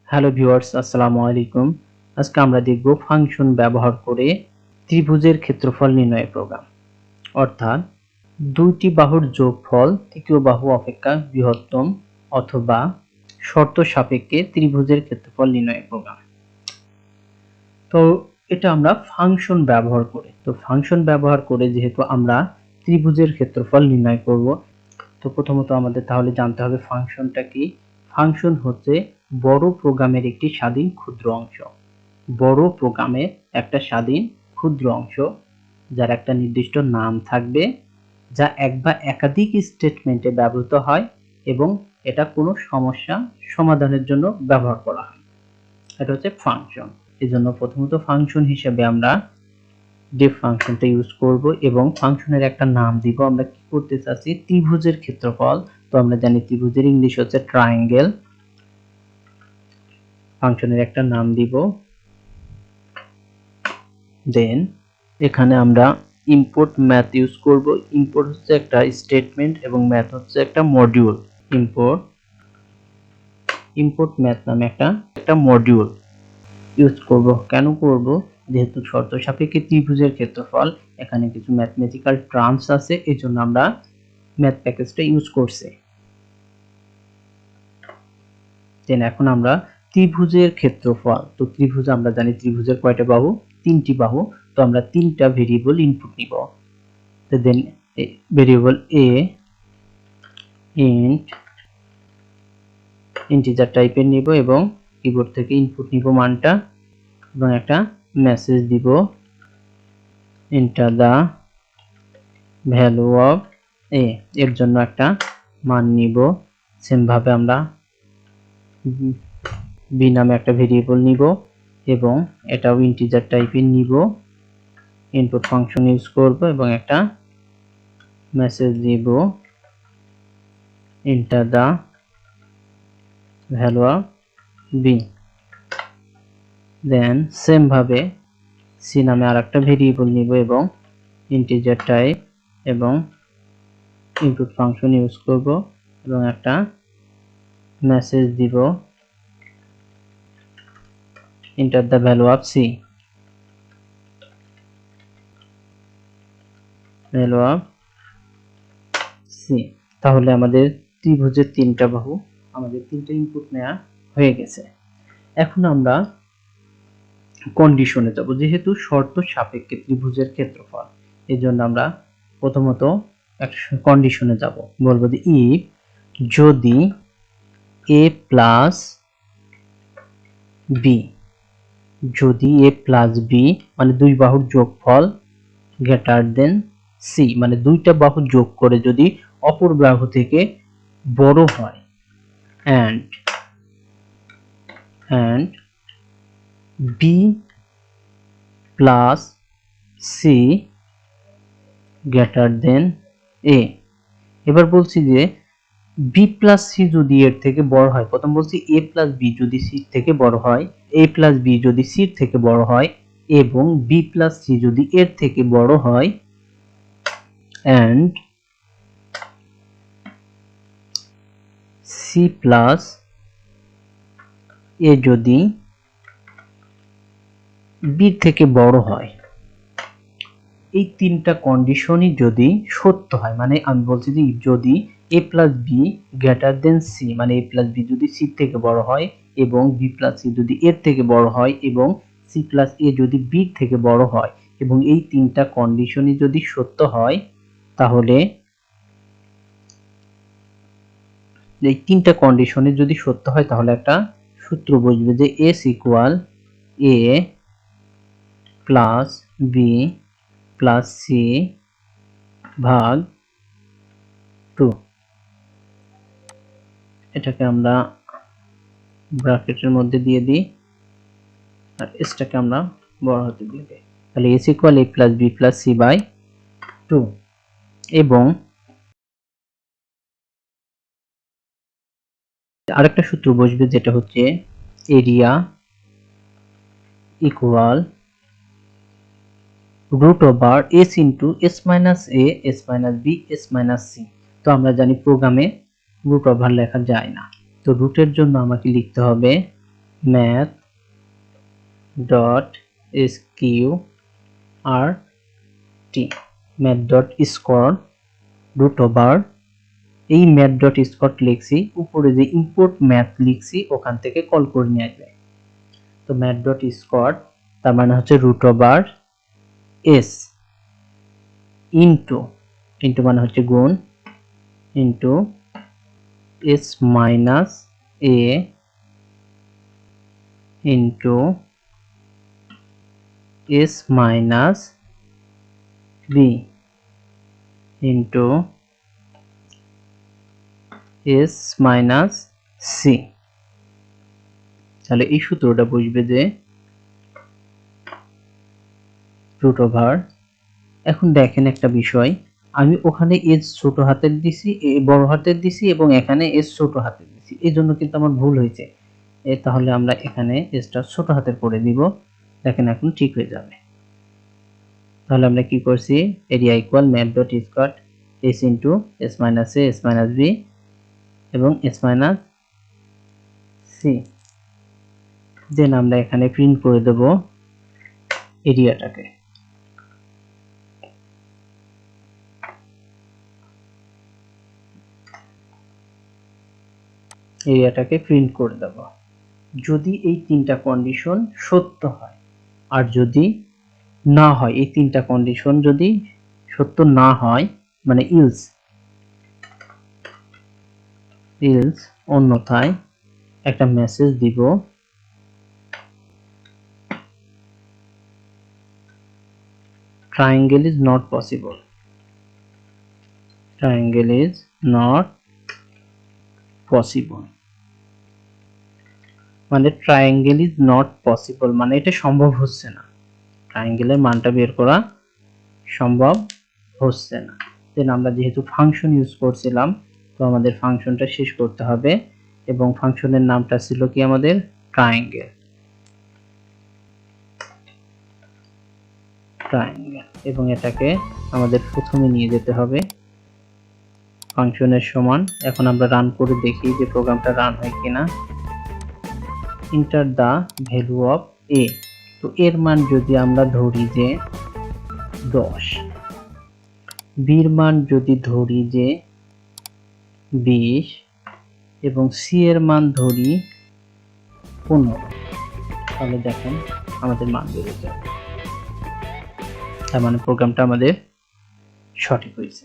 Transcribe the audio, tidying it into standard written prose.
Hello viewers, আসসালামু আলাইকুম। আজকে আমরা দেখব ফাংশন ব্যবহার করে ত্রিভুজের ক্ষেত্রফল নির্ণয়ের প্রোগ্রাম। অর্থাৎ দুইটি বাহুর যোগফল তৃতীয় বাহু অপেক্ষা বৃহত্তম অথবা শর্ত সাপেক্ষে ত্রিভুজের ক্ষেত্রফল নির্ণয়ের প্রোগ্রাম। তো এটা আমরা ফাংশন ব্যবহার করে যেহেতু আমরা ত্রিভুজের ক্ষেত্রফল নির্ণয় করব, তো প্রথমত আমাদের তাহলে জানতে হবে ফাংশনটা কি। ফাংশন হচ্ছে বড় প্রোগ্রামের একটি স্বাধীন ক্ষুদ্র অংশ। বড় প্রোগ্রামের একটা স্বাধীন ক্ষুদ্র অংশ যার একটা নির্দিষ্ট নাম থাকবে, যা এক বা একাধিক স্টেটমেন্টে ব্যবহৃত হয় এবং এটা কোনো সমস্যা সমাধানের জন্য ব্যবহার করা হয়। এটা হচ্ছে ফাংশন। এজন্য প্রথমত ফাংশন হিসেবে আমরা ডিফ ফাংশনটা ইউজ করব এবং ফাংশনের একটা নাম দিব। আমরা কি করতে চাচ্ছি? ত্রিভুজের ক্ষেত্রফল। তো আমরা জানি ত্রিভুজের ইংলিশ হচ্ছে ট্রায়াঙ্গেল। ফাংশনের একটা নাম দিব। দেন এখানে আমরা ইম্পোর্ট ম্যাথ ইউজ করব। ইম্পোর্ট হচ্ছে একটা স্টেটমেন্ট এবং ম্যাথ হচ্ছে একটা মডিউল। ইম্পোর্ট ম্যাথ নামে একটা মডিউল ইউজ করব। কেন করব? যেহেতু শর্ত সাপেক্ষে ত্রিভুজের ক্ষেত্রফল, এখানে কিছু ম্যাথমেটিক্যাল টার্মস আছে, এজন্য আমরা ম্যাথ প্যাকেজটা ইউজ করছি। দেন এখন আমরা ত্রিভুজের ক্ষেত্রফল। তো ত্রিভুজ আমরা জানি ত্রিভুজের কয়টা বাহু? তিনটি বাহু। তো আমরা তিনটা ভেরিয়েবল ইনপুট নিব। তো দেন ভেরিয়েবল এ ইন্টিজার টাইপের নিব এবং কিবোর্ড থেকে ইনপুট নিব মানটা এবং একটা মেসেজ দিব, এন্টার দা ভ্যালু অফ এ। এর জন্য একটা মান নিব। সেম ভাবে আমরা বি নামে একটা ভেরিয়েবল নিব এবং এটাও ইন্টিজার টাইপের নিব। ইনপুট ফাংশন ইউজ করব এবং একটা মেসেজ দিব, enter the value of B. Then same ভাবে সি নামে আরেকটা ভেরিয়েবল নিব এবং ইন্টিজার টাইপ এবং ইনপুট ফাংশন ইউজ করব এবং একটা মেসেজ দিব, enter the value of C. তাহলে আমাদের ত্রিভুজের তিনটা বাহু, আমাদের তিনটা ইনপুট নেওয়া হয়ে গেছে। এখন আমরা কন্ডিশনে যাব। যেহেতু শর্ত সাপেক্ষে ত্রিভুজের ক্ষেত্রফল, এই জন্য আমরা প্রথমত একটা কন্ডিশনে যাব। বলবো যে ইফ যদি এ প্লাস বি, যদি এ প্লাস বি মানে দুই বাহুর যোগফল গ্রেটার দেন সি, মানে দুইটা বাহু যোগ করে যদি অপর বাহু থেকে বড় হয়, and B plus C greater than A. এবার বলছি যে বি প্লাস সি যদি এর থেকে বড় হয়, প্রথম বলছি এ প্লাস বি যদি সি থেকে বড় হয়, এ প্লাস বি যদি সি থেকে বড় হয় এবং বি প্লাস সি যদি এর থেকে বড় হয়, and সি প্লাস এ যদি বি থেকে বড় হয়। এই তিনটা কন্ডিশনই যদি সত্য হয়, মানে আমি বলছি যে যদি A plus B greater than C, মানে এ প্লাস বি যদি সি থেকে বড় হয় এবং বি প্লাস সি যদি এর থেকে বড় হয় এবং সি প্লাস এ যদি বি থেকে বড় হয় এবং এই তিনটা কন্ডিশনই যদি সত্য হয়, তাহলে এই তিনটা কন্ডিশনে যদি সত্য হয় তাহলে একটা সূত্র বসবে যে S equal A plus B plus C ভাগ 2। এটাকে আমরা ব্র্যাকেটের মধ্যে দিয়ে দিই আর এসটাকে আমরা বড় হতে দিয়ে দিই। তাহলে S equal A plus B plus C by 2 এবং আরেকটা সূত্র বসবে যেটা হচ্ছে area equal root over s into s minus a s minus b s minus c। তো আমরা জানি প্রোগ্রামে রুট ওভার লেখা যায় না, তো রুটের জন্য আমাকে লিখতে হবে math dot sqrt math dot score root over এই math dot score লিখছি, উপরে যে import math লিখছি ওখান থেকে কল করে নিয়ে আসবে। তো math dot score তার মানে হচ্ছে root over s into মানে হচ্ছে গুণ into s minus a into s minus b into s minus c। তাহলে এই সূত্রটা বুঝবে যে রুট ওভার, এখন দেখেন একটা বিষয়, আমি ওখানে s ছোট হাতের দিছি, এ বড় হাতের দিছি এবং এখানে s ছোট হাতের দিছি, এই জন্য কিন্তু আমার ভুল হয়েছে। তাহলে আমরা এখানে sটা ছোট হাতের করে দিব, দেখেন এখন ঠিক হয়ে যাবে। তাহলে আমরা কি করছি, area equal math dot square s into s minus a s minus b এবং s minus c, দেন আমরা এখানে প্রিন্ট করে দেব এরিয়াটাকে। এরিয়াটাকে প্রিন্ট করে দেব যদি এই তিনটা কন্ডিশন সত্য হয়, আর যদি না হয়, এই তিনটা কন্ডিশন যদি সত্য না হয় মানে ইলস অন্যথায় একটা মেসেজ দিব triangle is not possible, triangle is not possible মানে triangle is not possible মানে এটা সম্ভব হচ্ছে না, ট্রায়াঙ্গেলের মানটা বের করা সম্ভব হচ্ছে না। দেন আমরা যেহেতু ফাংশন ইউজ করছিলাম, তো আমাদের ফাংশনটা শেষ করতে হবে এবং ফাংশনের নামটা ছিল কি আমাদের ট্রায়াঙ্গেল, এবং এটাকে আমাদের প্রথমে নিয়ে যেতে হবে ফাংশনের সমান। এখন আমরা রান করে দেখি যে প্রোগ্রামটা রান হয় কিনা। Enter the value of a, তো এর মান যদি আমরা ধরি যে 10, b এর মান যদি ধরি যে 20 এবং c এর মান ধরি 15, তাহলে দেখেন আমাদের মান বেড়ে যাবে, তার মানে প্রোগ্রামটা আমাদের সঠিক হয়েছে।